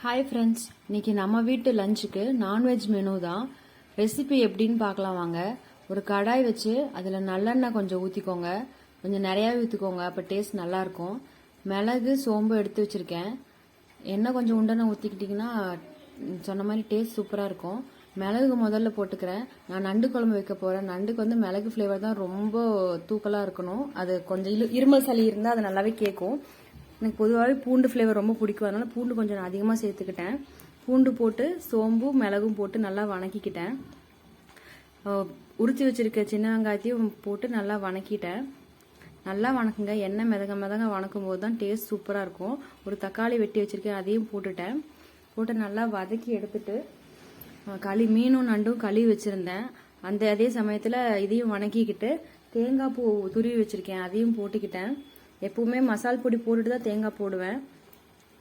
Hi friends, இன்னைக்கு நம்ம வீட்டு லஞ்சுக்கு நான்வெஜ் மெனு தான். ரெசிபி எப்படின்னு பார்க்கலாம் வாங்க. ஒரு கடாய் வச்சு அதில் நல்லெண்ணெய் கொஞ்சம் ஊற்றிக்கோங்க, கொஞ்சம் நிறையாவே ஊற்றிக்கோங்க, அப்போ டேஸ்ட் நல்லாயிருக்கும். மிளகு சோம்பு எடுத்து வச்சுருக்கேன். எண்ணெய் கொஞ்சம் உண்டனை ஊற்றிக்கிட்டிங்கன்னா சொன்ன மாதிரி டேஸ்ட் சூப்பராக இருக்கும். மிளகு முதல்ல போட்டுக்கிறேன். நான் நண்டு குழம்பு வைக்க போகிறேன். நண்டுக்கு வந்து மிளகு ஃப்ளேவர் தான் ரொம்ப தூக்கலாக இருக்கணும். அது கொஞ்சம் இருமல் சளி இருந்தால் அது நல்லாவே கேட்கும். எனக்கு பொதுவாகவே பூண்டு ஃப்ளேவர் ரொம்ப பிடிக்கும், அதனால பூண்டு கொஞ்சம் அதிகமாக சேர்த்துக்கிட்டேன். பூண்டு போட்டு சோம்பும் மிளகும் போட்டு நல்லா வணக்கிக்கிட்டேன். உரிச்சு வச்சிருக்க சின்ன வெங்காயத்தையும் போட்டு நல்லா வணக்கிட்டேன். நல்லா வணக்குங்க. எண்ணெய் மிதங்க வணக்கும் போது தான் டேஸ்ட் சூப்பராக இருக்கும். ஒரு தக்காளி வெட்டி வச்சிருக்கேன், அதையும் போட்டு நல்லா வதக்கி எடுத்துட்டு மீனும் நண்டும் கழுவி வச்சிருந்தேன். அதே சமயத்தில் இதையும் வணக்கிக்கிட்டு தேங்காய் பூ துருவி வச்சிருக்கேன், அதையும் போட்டுக்கிட்டேன். எப்பவுமே மசால் பொடி போட்டுட்டு தான் தேங்காய் போடுவேன்,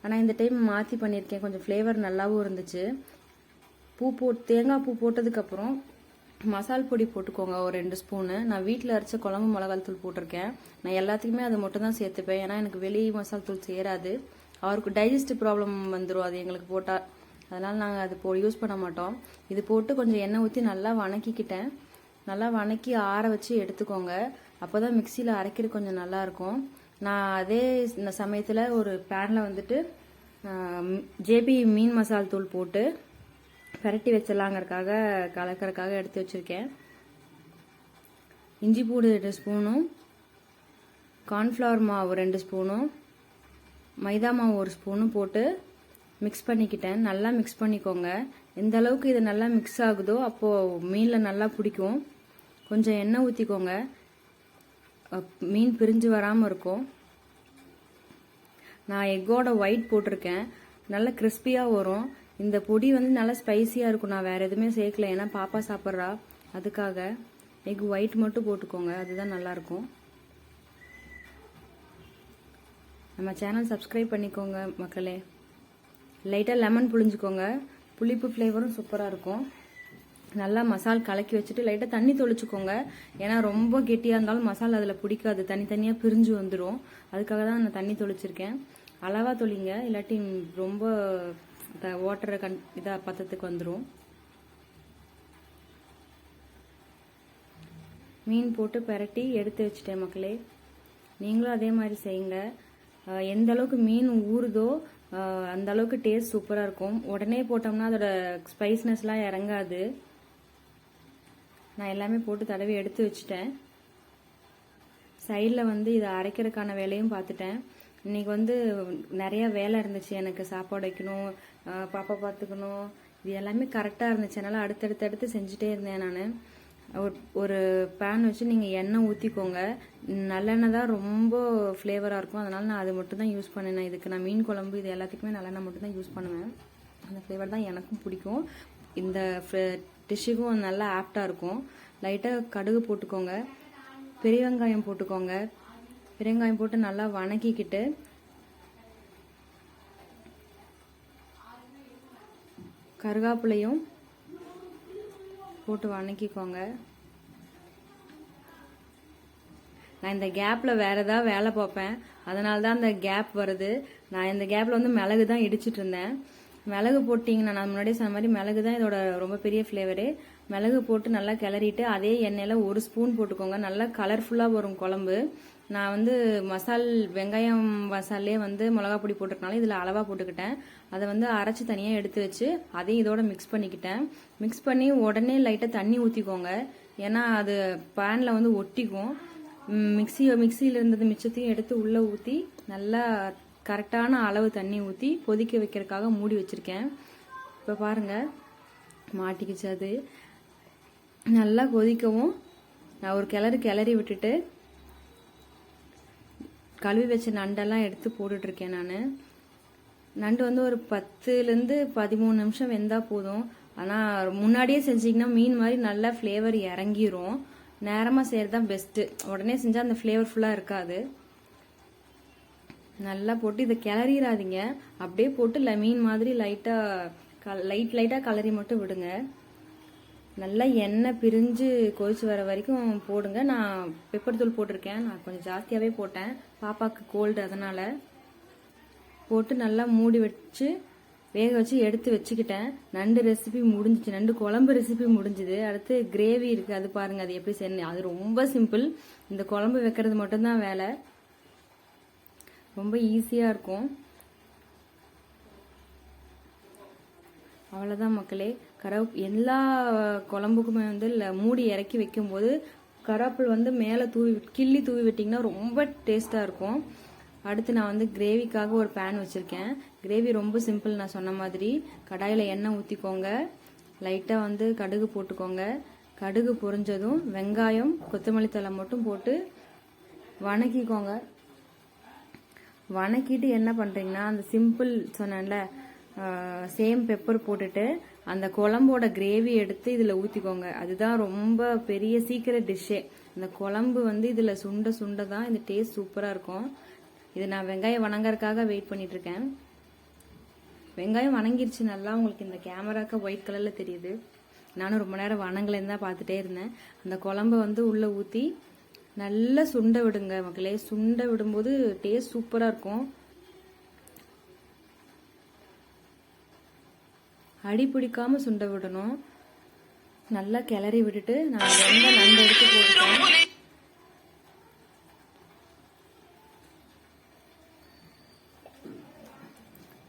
ஆனால் இந்த டைம் மாற்றி பண்ணியிருக்கேன். கொஞ்சம் ஃப்ளேவர் நல்லாவும் இருந்துச்சு. தேங்காய் பூ போட்டதுக்கப்புறம் மசால் பொடி போட்டுக்கோங்க, ஒரு 2 ஸ்பூனு. நான் வீட்டில் அரைச்ச குழம்பு மிளகாய் தூள் போட்டிருக்கேன். நான் எல்லாத்துக்குமே அதை மட்டும் தான் சேர்த்துப்பேன், ஏன்னா எனக்கு வெளி மசால் தூள் சேராது. அவருக்கு டைஜஸ்டிவ் ப்ராப்ளம் வந்துடும் அது எங்களுக்கு போட்டால், அதனால் நாங்கள் அது யூஸ் பண்ண மாட்டோம். இது போட்டு கொஞ்சம் எண்ணெய் ஊற்றி நல்லா வணக்கிக்கிட்டேன். நல்லா வணக்கி ஆற வச்சு எடுத்துக்கோங்க, அப்போ தான் மிக்சியில் அரைக்கிறது கொஞ்சம் நல்லாயிருக்கும். நான் அதே சமயத்தில் ஒரு பேனில் வந்துட்டு ஜேபி மீன் மசால் தூள் போட்டு பரட்டி வச்சிடலாங்கிறதுக்காக கலக்கிறதுக்காக எடுத்து வச்சுருக்கேன். இஞ்சி பூண்டு 2 ஸ்பூனும், கார்ன்ஃப்ளவர் மாவு 2 ஸ்பூனும், மைதா மாவு 1 ஸ்பூனும் போட்டு மிக்ஸ் பண்ணிக்கிட்டேன். நல்லா மிக்ஸ் பண்ணிக்கோங்க. எந்த அளவுக்கு இது நல்லா மிக்ஸ் ஆகுதோ அப்போது மீனில் நல்லா பிடிக்கும். கொஞ்சம் எண்ணெய் ஊற்றிக்கோங்க, மீன் பிரிஞ்சு வராமல் இருக்கும். நான் எக்கோட ஒயிட் போட்டிருக்கேன், நல்லா கிறிஸ்பியாக வரும். இந்த பொடி வந்து நல்லா ஸ்பைசியாக இருக்கும். நான் வேறு எதுவுமே சேர்க்கல, ஏன்னா பாப்பா சாப்பிட்றா, அதுக்காக எக் ஒயிட் மட்டும் போட்டுக்கோங்க, அதுதான் நல்லாயிருக்கும். நம்ம சேனல் சப்ஸ்கிரைப் பண்ணிக்கோங்க மக்களே. லைட்டாக லெமன் புழிஞ்சுக்கோங்க, புளிப்பு ஃப்ளேவரும் சூப்பராக இருக்கும். நல்லா மசால் கலக்கி வச்சுட்டு லைட்டாக தண்ணி தொளிச்சுக்கோங்க, ஏன்னா ரொம்ப கெட்டியாக இருந்தாலும் மசாலா அதில் பிடிக்காது, தனித்தனியாக பிரிஞ்சு வந்துடும். அதுக்காக தான் நான் தண்ணி தொளிச்சிருக்கேன். அளவாக தொளிங்க, இல்லாட்டி ரொம்ப வாட்டரை இதாக பத்தத்துக்கு வந்துடும். மீன் போட்டு பரட்டி எடுத்து வச்சுட்டேன் மக்களே. நீங்களும் அதே மாதிரி செய்யுங்க. எந்த அளவுக்கு மீன் ஊறுதோ அந்த அளவுக்கு டேஸ்ட் சூப்பராக இருக்கும். உடனே போட்டோம்னா அதோட ஸ்பைஸ்னஸ்லாம் இறங்காது. நான் எல்லாமே போட்டு தடவி எடுத்து வச்சுட்டேன். சைடில் வந்து இதை அரைக்கிறதுக்கான வேலையும் பார்த்துட்டேன். இன்னைக்கு வந்து நிறைய வேலை இருந்துச்சு எனக்கு. சாப்பாடு வைக்கணும், பாப்பா பார்த்துக்கணும், இது எல்லாமே கரெக்டாக இருந்துச்சு. அதனால் அடுத்தடுத்து செஞ்சுட்டே இருந்தேன். நான் ஒரு பேன் வச்சு நீங்கள் எண்ணெய் ஊற்றிக்கோங்க. நல்லெண்ணெய் தான் ரொம்ப ஃப்ளேவராக இருக்கும், அதனால் நான் அது மட்டும் தான் யூஸ் பண்ணினேன். இதுக்கு நான் மீன் குழம்பு இது எல்லாத்துக்குமே நல்லெண்ணெய் மட்டும் தான் யூஸ் பண்ணுவேன். அந்த ஃப்ளேவர் தான் எனக்கும் பிடிக்கும். இந்த டிஷ்ஷுக்கும் நல்லா ஆப்டாக இருக்கும். லைட்டாக கடுகு போட்டுக்கோங்க, பெரிய வெங்காயம் போட்டுக்கோங்க. பெரிய வெங்காயம் போட்டு நல்லா வணக்கிக்கிட்டு கருவேப்பிலையும் போட்டு வணக்கிக்கோங்க. நான் இந்த கேப்பில் வேறு ஏதாவது வேலை பார்ப்பேன், அதனால தான் அந்த கேப் வருது. நான் இந்த கேப்பில் வந்து மிளகு தான் இடிச்சிட்டு இருந்தேன். மிளகு போட்டிங்கன்னா, நான் முன்னாடியே சொன்ன மாதிரி மிளகு தான் இதோட ரொம்ப பெரிய ஃப்ளேவரு. மிளகு போட்டு நல்லா கிளறிட்டு அதே எண்ணெயில் 1 ஸ்பூன் போட்டுக்கோங்க. நல்லா கலர்ஃபுல்லாக வரும் குழம்பு. நான் வந்து வெங்காயம் மசாலே வந்து மிளகா பொடி போட்டிருக்கனால இதில் அளவாக போட்டுக்கிட்டேன். அதை வந்து அரைச்சி தனியாக எடுத்து வச்சு அதையும் இதோட மிக்ஸ் பண்ணிக்கிட்டேன். மிக்ஸ் பண்ணி உடனே லைட்டாக தண்ணி ஊற்றிக்கோங்க, ஏன்னா அது பேனில் வந்து ஒட்டிக்கும். மிக்சியில் இருந்தது மிச்சத்தையும் எடுத்து உள்ளே ஊற்றி நல்லா கரெக்டான அளவு தண்ணி ஊற்றி கொதிக்க வைக்கிறதுக்காக மூடி வச்சுருக்கேன். இப்போ பாருங்கள், மாட்டிக்கிச்சு. அது நல்லா கொதிக்கவும் நான் ஒரு கிளறி விட்டுட்டு கழுவி வச்ச நண்டெல்லாம் எடுத்து போட்டுட்ருக்கேன். நான் நண்டு வந்து ஒரு 10லேருந்து 13 நிமிஷம் வெந்தால் போதும். ஆனால் முன்னாடியே செஞ்சிங்கன்னா மீன் மாதிரி நல்லா ஃப்ளேவர் இறங்கிரும். நேரமாக செய்கிறது தான் பெஸ்ட்டு. உடனே செஞ்சால் அந்த ஃப்ளேவர் ஃபுல்லாக இருக்காது. நல்லா போட்டு இதை கிளறிடாதீங்க, அப்படியே போட்டு மீன் மாதிரி லைட்டாக கலரி மட்டும் விடுங்க. நல்லா எண்ணெய் பிரிஞ்சு கொதிச்சு வர வரைக்கும் போடுங்க. நான் பெப்பர் தூள் போட்டிருக்கேன், நான் கொஞ்சம் ஜாஸ்தியாகவே போட்டேன், பாப்பாவுக்கு கோல்டு, அதனால் போட்டு நல்லா மூடி வச்சு வேக வச்சு எடுத்து வச்சுக்கிட்டேன். நண்டு ரெசிபி முடிஞ்சிச்சு, நண்டு குழம்பு ரெசிபி முடிஞ்சுது. அடுத்து கிரேவி இருக்கு, அது பாருங்க அது எப்படி செய்யணும். அது ரொம்ப சிம்பிள். இந்த குழம்பு வைக்கிறது மட்டும்தான் வேலை, ரொம்ப ஈஸியா இருக்கும். அவ்வளவுதான் மக்களே. எல்லா குழம்புக்குமே வந்து மூடி இறக்கி வைக்கும் போது கருவேப்பிலை வந்து மேலே கிள்ளி தூவி விட்டிங்கன்னா ரொம்ப டேஸ்டா இருக்கும். அடுத்து நான் வந்து கிரேவிக்காக ஒரு பேன் வச்சிருக்கேன். கிரேவி ரொம்ப சிம்பிள், நான் சொன்ன மாதிரி. கடாயில் எண்ணெய் ஊற்றிக்கோங்க, லைட்டாக வந்து கடுகு போட்டுக்கோங்க. கடுகு பொரிஞ்சதும் வெங்காயம் கொத்தமல்லி தழை மட்டும் போட்டு வணக்கிக்கோங்க. வணக்கிட்டு என்ன பண்ணுறீங்கன்னா, அந்த சிம்பிள் சொன்னேன்ல சேம் பெப்பர் போட்டுட்டு அந்த குழம்போட கிரேவி எடுத்து இதில் ஊற்றிக்கோங்க. அதுதான் ரொம்ப பெரிய சீக்கிரம் டிஷ்ஷே. இந்த குழம்பு வந்து இதில் சுண்ட சுண்ட தான் இந்த டேஸ்ட் சூப்பராக இருக்கும். இது நான் வெங்காயம் வணங்கறதுக்காக வெயிட் பண்ணிட்டு இருக்கேன். வெங்காயம் வணங்கிருச்சு நல்லா. உங்களுக்கு இந்த கேமராக்கு ஒயிட் கலர்ல தெரியுது. நானும் ரொம்ப நேரம் வணங்கலன்னு தான் பார்த்துட்டே இருந்தேன். அந்த குழம்பு வந்து உள்ள ஊற்றி நல்லா சுண்ட விடுங்க மக்களே. சுண்ட விடும்போது டேஸ்ட் சூப்பராக இருக்கும். அடி பிடிக்காம சுண்ட விடணும். நல்லா கிளறி விட்டுட்டு நான் நண்டு எடுத்து போட்டுட்டேன்.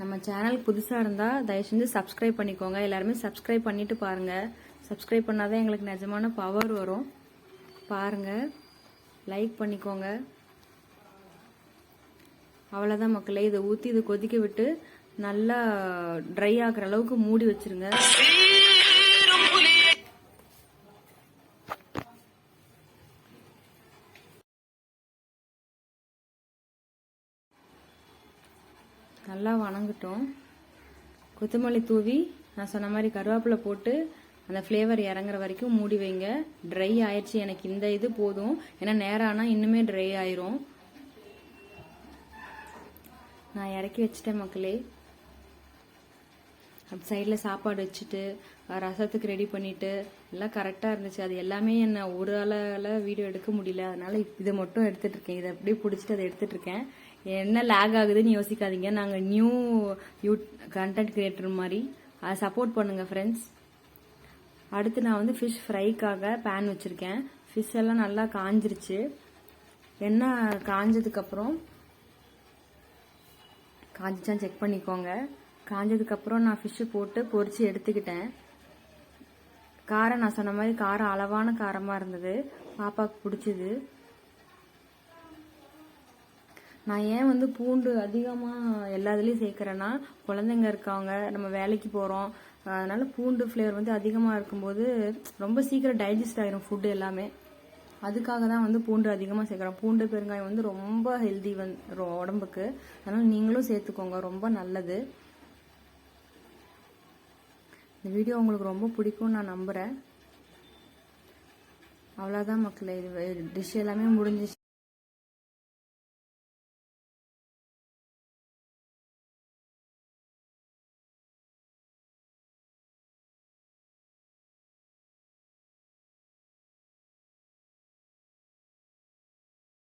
நம்ம சேனல் புதுசாக இருந்தால் தயவு செஞ்சு சப்ஸ்கிரைப் பண்ணிக்கோங்க. எல்லாருமே சப்ஸ்கிரைப் பண்ணிட்டு பாருங்க. சப்ஸ்கிரைப் பண்ணாதான் எங்களுக்கு நிஜமான பவர் வரும். பாருங்க, லைக் பண்ணிக்கோங்க. அவ்வளோதான் மக்களே. இதை ஊற்றி இதை கொதிக்க விட்டு நல்லா ட்ரை ஆகிற அளவுக்கு மூடி வச்சிருங்க. நல்லா வணங்கட்டும். கொத்தமல்லி தூவி நான் சொன்ன மாதிரி கருவேப்பிலை போட்டு அந்த ஃப்ளேவர் இறங்குற வரைக்கும் மூடி வைங்க. ட்ரை ஆயிடுச்சு, எனக்கு இந்த இது போதும். ஏன்னா நேரம் ஆனால் இன்னுமே ட்ரை ஆயிரும். நான் இறக்கி வச்சிட்டேன் மக்களே. அப்படி சைடில் சாப்பாடு வச்சுட்டு ரசத்துக்கு ரெடி பண்ணிட்டு எல்லாம் கரெக்டாக இருந்துச்சு. அது எல்லாமே என்ன ஒரு ஆளால் வீடியோ எடுக்க முடியல, அதனால இதை மட்டும் எடுத்துட்டு இருக்கேன். இதை அப்படியே பிடிச்சிட்டு அதை எடுத்துட்டு இருக்கேன். என்ன லேக் ஆகுதுன்னு யோசிக்காதீங்க. நாங்கள் நியூ கண்டென்ட் கிரியேட்டர் மாதிரி, அதை சப்போர்ட் பண்ணுங்க ஃப்ரெண்ட்ஸ். அடுத்து நான் வந்து ஃபிஷ் ஃப்ரைக்காக பேன் வச்சிருக்கேன். ஃபிஷ் எல்லாம் நல்லா காஞ்சிருச்சு. எண்ணெய் காஞ்சதுக்கப்புறம் காஞ்சிச்சான்னு செக் பண்ணிக்கோங்க. காஞ்சதுக்கப்புறம் நான் ஃபிஷ்ஷு போட்டு பொரிச்சு எடுத்துக்கிட்டேன். காரம் நான் சொன்ன மாதிரி காரம் அளவான காரமாக இருந்தது, பாப்பாவுக்கு பிடிச்சிது. நான் ஏன் வந்து பூண்டு அதிகமாக எல்லா இதுலேயும் சேர்க்குறேன்னா, குழந்தைங்க இருக்காங்க, நம்ம வேலைக்கு போகிறோம், அதனால பூண்டு ஃப்ளேவர் வந்து அதிகமாக இருக்கும்போது ரொம்ப சீக்கிரம் டைஜஸ்ட் ஆகிரும் ஃபுட்டு எல்லாமே. அதுக்காக தான் வந்து பூண்டு அதிகமாக சேர்க்குறோம். பூண்டு பெருங்காயம் வந்து ரொம்ப ஹெல்தி உடம்புக்கு, அதனால் நீங்களும் சேர்த்துக்கோங்க, ரொம்ப நல்லது. இந்த வீடியோ உங்களுக்கு ரொம்ப பிடிக்கும்னு நான் நம்புகிறேன். அவ்வளோதான் மக்களே. இது டிஷ் எல்லாமே முடிஞ்சிச்சு.